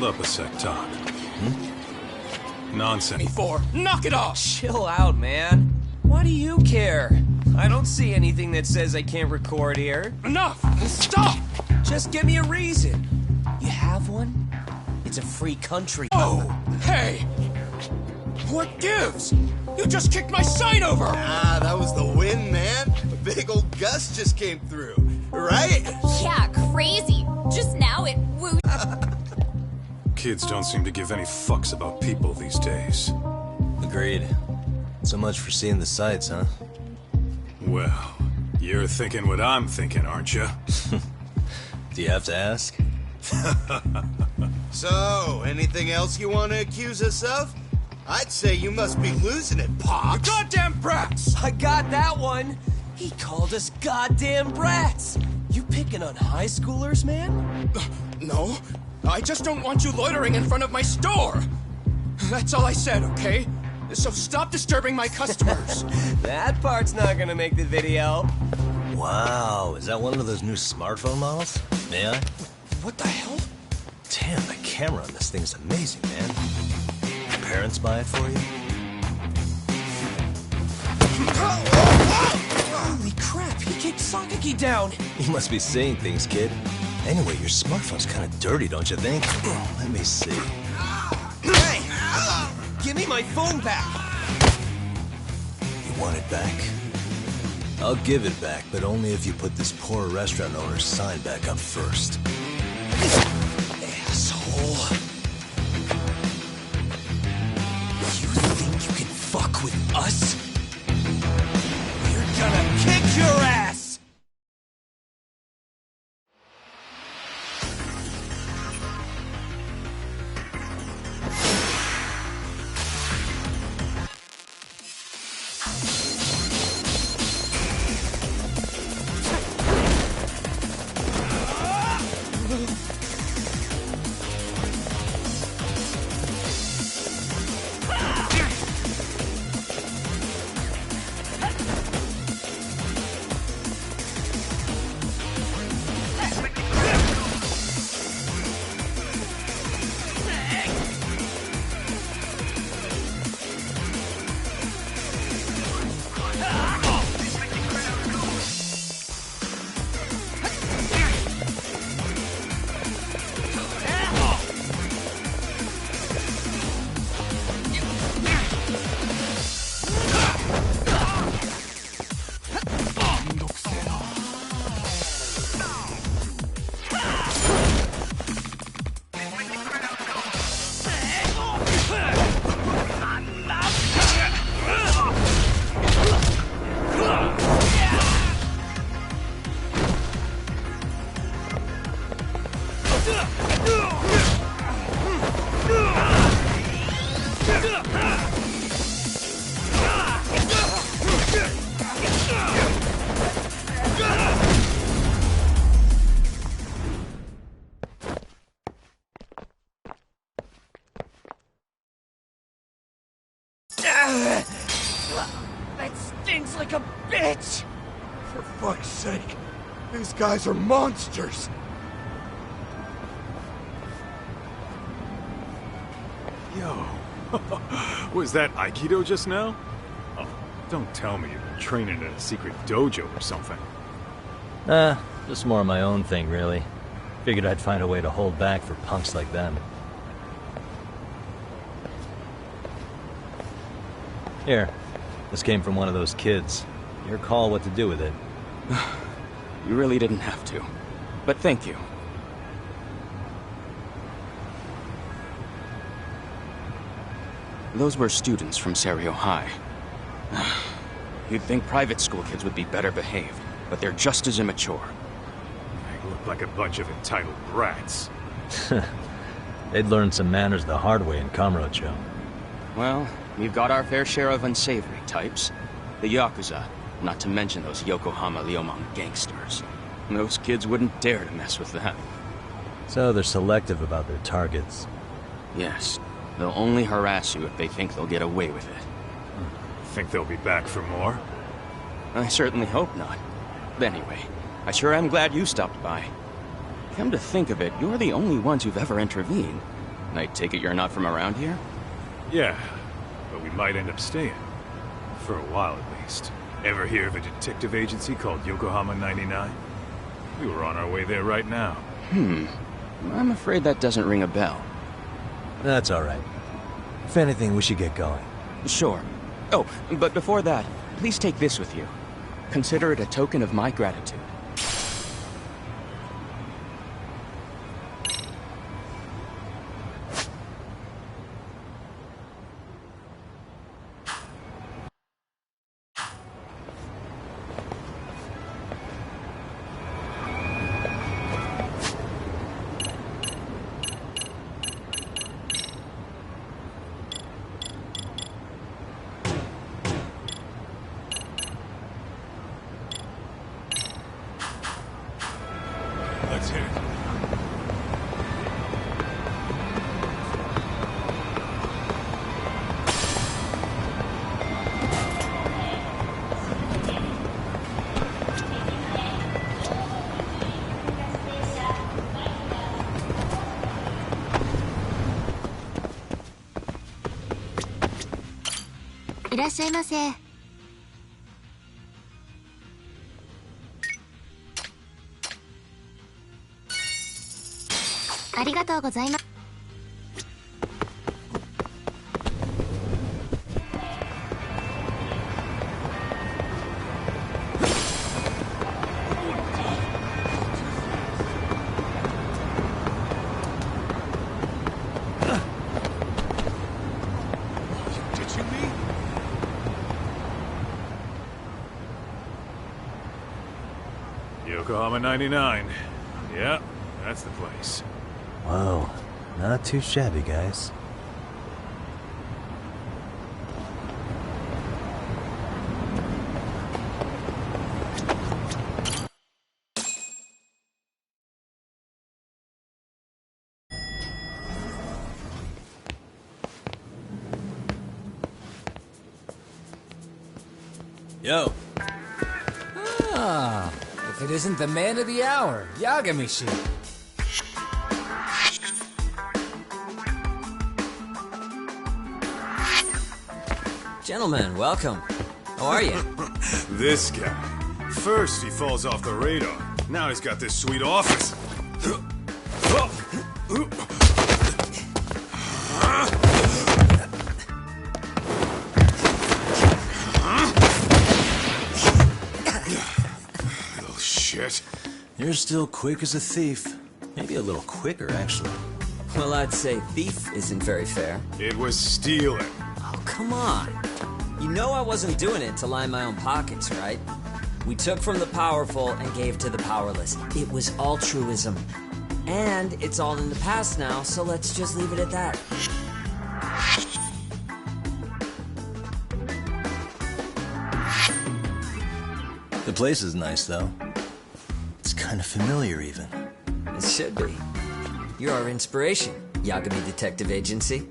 Hold up a sec, Todd. Nonsense. Knock it off! Chill out, man. Why do you care? I don't see anything that says I can't record here. Enough! Stop! Just give me a reason. You have one? It's a free country. Oh, hey! What gives? You just kicked my sign over! Ah, that was the wind, man. A big old gust just came through, right? Yeah, crazy. Just now it woo. Kids don't seem to give any fucks about people these days. Agreed. So much for seeing the sights, huh? Well, you're thinking what I'm thinking, aren't you? Do you have to ask? So, anything else you want to accuse us of? I'd say you must be losing it, Pops. You goddamn brats! I got that one. He called us goddamn brats. You picking on high schoolers, man? No, I just don't want you loitering in front of my store. That's all I said, okay? So stop disturbing my customers. That part's not gonna make the video. Wow, is that one of those new smartphone models? May I? What the hell? Damn, the camera on this thing is amazing, man. Your parents buy it for you? Holy crap, he kicked Sakaki down. You must be seeing things, kid. Anyway, your smartphone's kind of dirty, don't you think? Let me see. Hey! Give me my phone back! You want it back? I'll give it back, but only if you put this poor restaurant owner's sign back up first. Asshole. You think you can fuck with us? We're gonna kick your ass! That stings like a bitch! For fuck's sake, these guys are monsters! Yo, was that Aikido just now? Oh, don't tell me you've been training in a secret dojo or something. Just more of my own thing, really. Figured I'd find a way to hold back for punks like them. Here, this came from one of those kids. Your call what to do with it. You really didn't have to. But thank you. Those were students from Serio High. You'd think private school kids would be better behaved, but they're just as immature. They look like a bunch of entitled brats. They'd learned some manners the hard way in Kamurocho. Well, we've got our fair share of unsavory types. The Yakuza, not to mention those Yokohama Liomang gangsters. Those kids wouldn't dare to mess with them. So they're selective about their targets. Yes, they'll only harass you if they think they'll get away with it. Think they'll be back for more? I certainly hope not. But anyway, I sure am glad you stopped by. Come to think of it, you're the only ones who've ever intervened. I take it you're not from around here? Yeah, but we might end up staying. For a while at least. Ever hear of a detective agency called Yokohama 99? We were on our way there right now. I'm afraid that doesn't ring a bell. That's alright. If anything, we should get going. Sure. Oh, but before that, please take this with you. Consider it a token of my gratitude. Let's hit it.いらっしゃいませ。ありがとうございます。Did you mean? Yokohama 99. Yeah, that's the place. Whoa, not too shabby, guys. Yo. Ah, if it isn't the man of the hour, Yagami-shi. Gentlemen, welcome. How are you? This guy. First he falls off the radar. Now he's got this sweet office. Little shit. You're still quick as a thief. Maybe a little quicker, actually. Well, I'd say thief isn't very fair. It was stealing. Oh, come on. You know I wasn't doing it to line my own pockets, right? We took from the powerful and gave to the powerless. It was altruism. And it's all in the past now, so let's just leave it at that. The place is nice, though. It's kind of familiar, even. It should be. You're our inspiration, Yagami Detective Agency.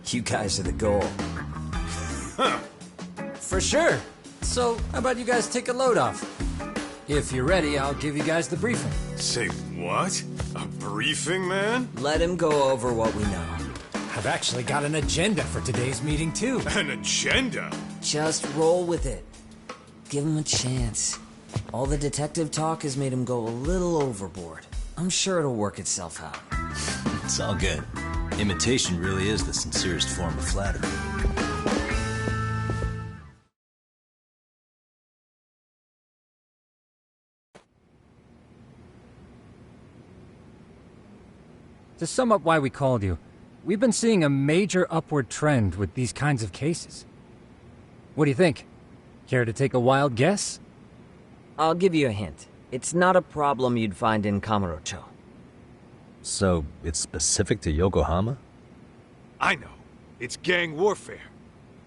You guys are the goal. Huh. For sure. So, how about you guys take a load off? If you're ready, I'll give you guys the briefing. Say what? A briefing, man? Let him go over what we know. I've actually got an agenda for today's meeting, too. An agenda? Just roll with it. Give him a chance. All the detective talk has made him go a little overboard. I'm sure it'll work itself out. It's all good. Imitation really is the sincerest form of flattery. To sum up why we called you, we've been seeing a major upward trend with these kinds of cases. What do you think? Care to take a wild guess? I'll give you a hint. It's not a problem you'd find in Kamurocho. So, it's specific to Yokohama? I know. It's gang warfare.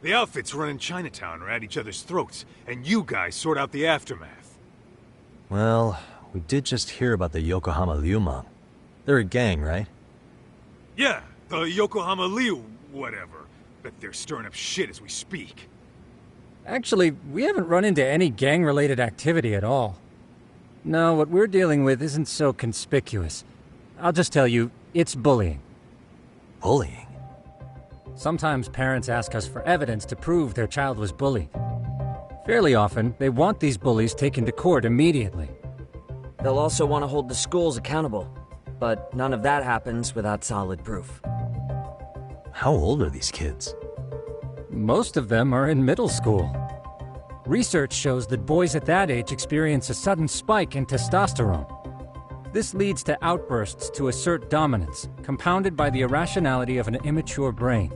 The outfits running Chinatown are at each other's throats, and you guys sort out the aftermath. Well, we did just hear about the Yokohama Liumang. They're a gang, right? Yeah, the Yokohama Liu, whatever. Bet they're stirring up shit as we speak. Actually, we haven't run into any gang-related activity at all. No, what we're dealing with isn't so conspicuous. I'll just tell you, it's bullying. Bullying? Sometimes parents ask us for evidence to prove their child was bullied. Fairly often, they want these bullies taken to court immediately. They'll also want to hold the schools accountable, but none of that happens without solid proof. How old are these kids? Most of them are in middle school. Research shows that boys at that age experience a sudden spike in testosterone. This leads to outbursts to assert dominance, compounded by the irrationality of an immature brain.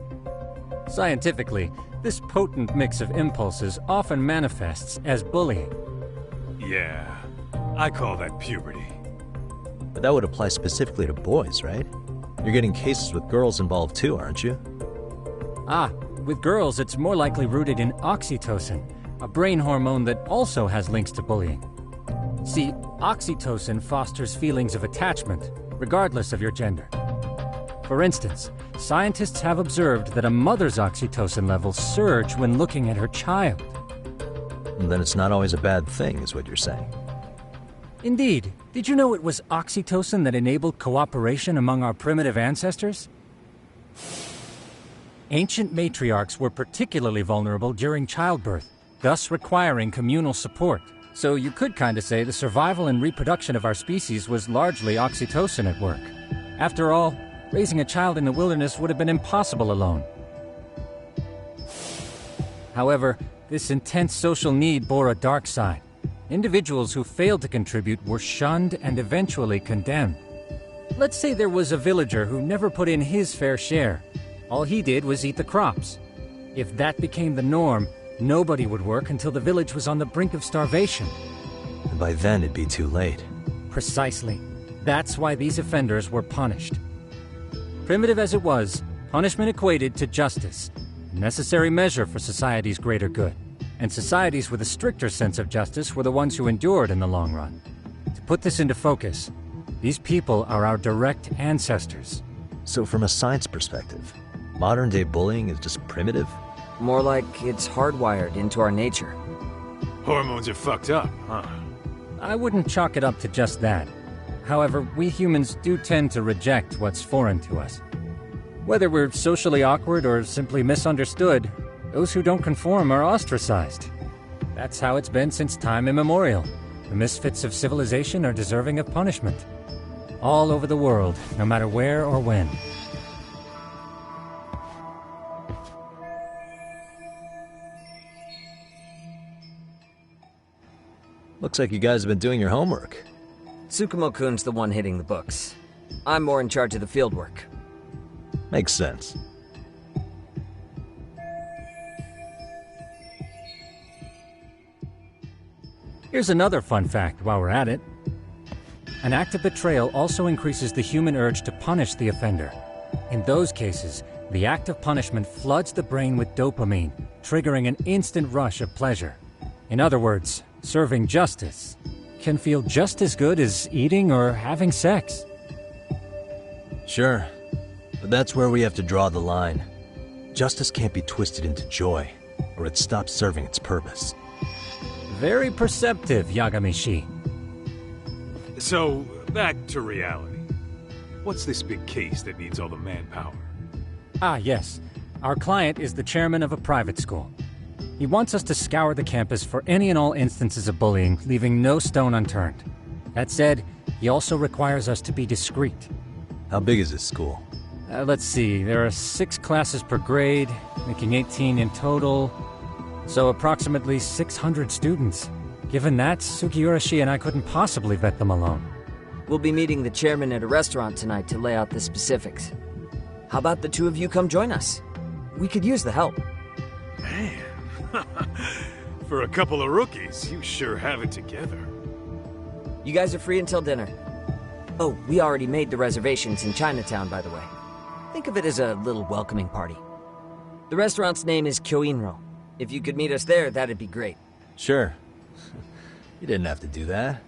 Scientifically, this potent mix of impulses often manifests as bullying. Yeah, I call that puberty. But that would apply specifically to boys, right? You're getting cases with girls involved too, aren't you? Ah, with girls it's more likely rooted in oxytocin, a brain hormone that also has links to bullying. See, oxytocin fosters feelings of attachment, regardless of your gender. For instance, scientists have observed that a mother's oxytocin levels surge when looking at her child. And then it's not always a bad thing, is what you're saying. Indeed. Did you know it was oxytocin that enabled cooperation among our primitive ancestors? Ancient matriarchs were particularly vulnerable during childbirth, thus requiring communal support. So you could kinda say the survival and reproduction of our species was largely oxytocin at work. After all, raising a child in the wilderness would have been impossible alone. However, this intense social need bore a dark side. Individuals who failed to contribute were shunned and eventually condemned. Let's say there was a villager who never put in his fair share. All he did was eat the crops. If that became the norm, nobody would work until the village was on the brink of starvation. And by then it'd be too late. Precisely. That's why these offenders were punished. Primitive as it was, punishment equated to justice, a necessary measure for society's greater good. And societies with a stricter sense of justice were the ones who endured in the long run. To put this into focus, these people are our direct ancestors. So from a science perspective, modern-day bullying is just primitive? More like it's hardwired into our nature. Hormones are fucked up, huh? I wouldn't chalk it up to just that. However, we humans do tend to reject what's foreign to us. Whether we're socially awkward or simply misunderstood, those who don't conform are ostracized. That's how it's been since time immemorial. The misfits of civilization are deserving of punishment. All over the world, no matter where or when. Looks like you guys have been doing your homework. Tsukumo-kun's the one hitting the books. I'm more in charge of the fieldwork. Makes sense. Here's another fun fact while we're at it. An act of betrayal also increases the human urge to punish the offender. In those cases, the act of punishment floods the brain with dopamine, triggering an instant rush of pleasure. In other words, serving justice can feel just as good as eating or having sex. Sure, but that's where we have to draw the line. Justice can't be twisted into joy, or it stops serving its purpose. Very perceptive, Yagami-shi. So, back to reality. What's this big case that needs all the manpower? Ah, yes. Our client is the chairman of a private school. He wants us to scour the campus for any and all instances of bullying, leaving no stone unturned. That said, he also requires us to be discreet. How big is this school? Let's see, there are 6 classes per grade, making 18 in total. So approximately 600 students. Given that, Sugiurashi and I couldn't possibly vet them alone. We'll be meeting the chairman at a restaurant tonight to lay out the specifics. How about the two of you come join us? We could use the help. Man, for a couple of rookies, you sure have it together. You guys are free until dinner. Oh, we already made the reservations in Chinatown, by the way. Think of it as a little welcoming party. The restaurant's name is Kyoinro. If you could meet us there, that'd be great. Sure. You didn't have to do that.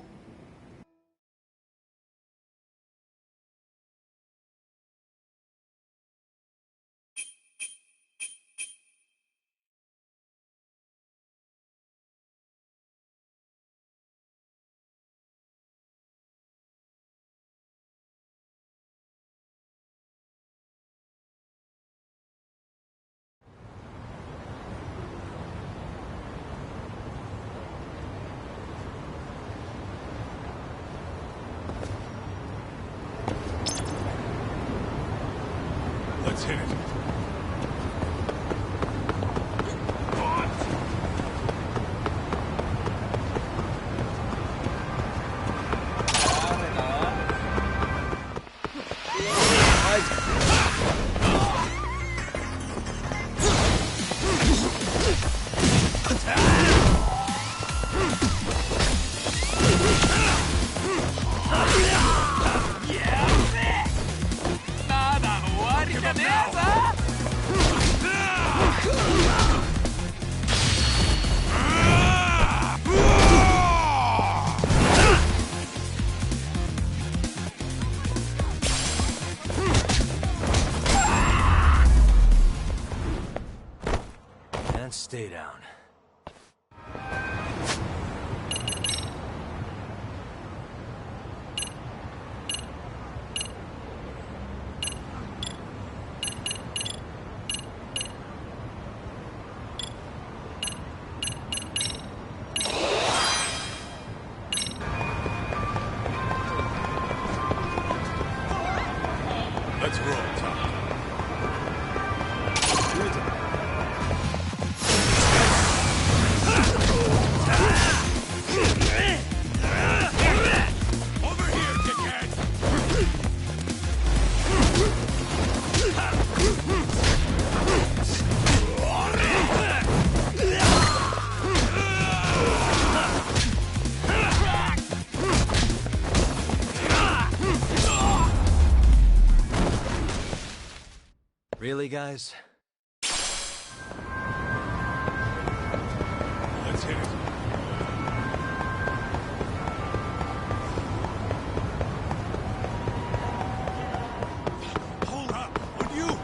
Ready, guys? Let's hit it. Hold up, would you?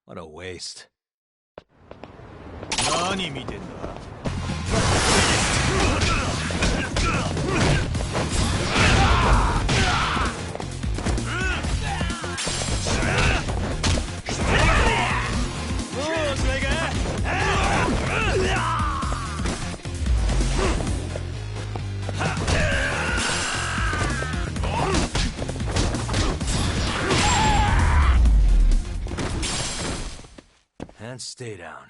What a waste. 何見てんだ? And stay down.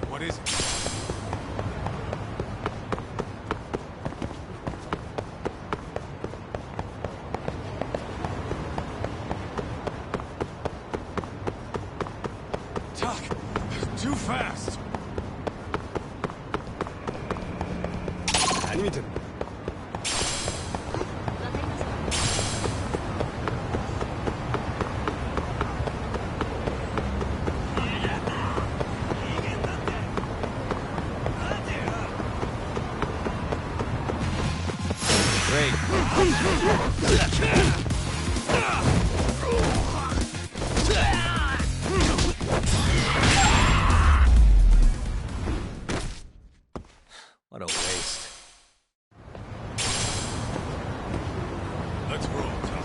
What is it? Tuck! Too fast! What a waste. Let's roll, Tuck.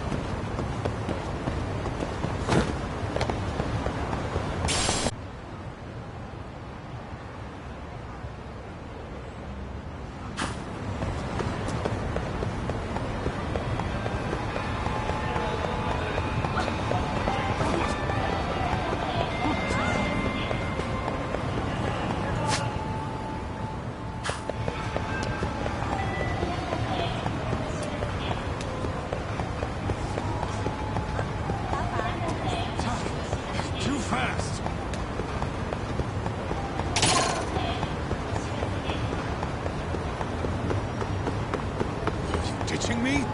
Too fast! Are you ditching me?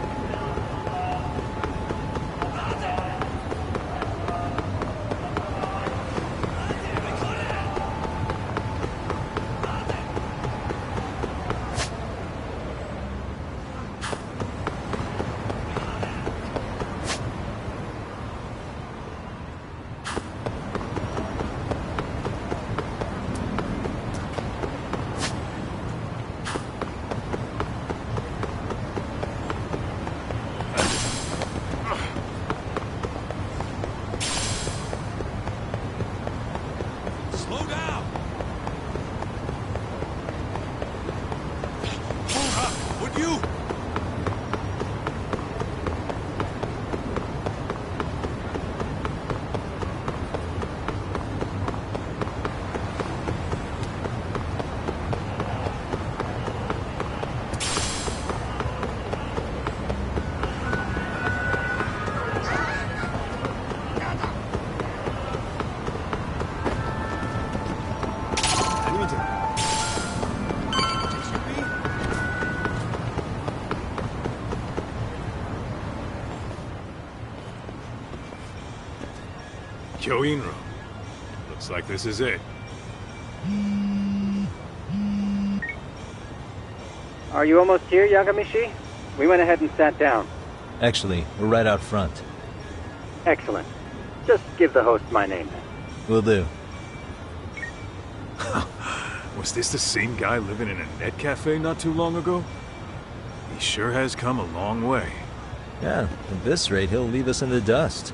Slow down! Hold up, would you? Kyoin Road. Looks like this is it. Are you almost here, Yagamishi? We went ahead and sat down. Actually, we're right out front. Excellent. Just give the host my name then. Will do. Was this the same guy living in a net cafe not too long ago? He sure has come a long way. Yeah, at this rate, he'll leave us in the dust.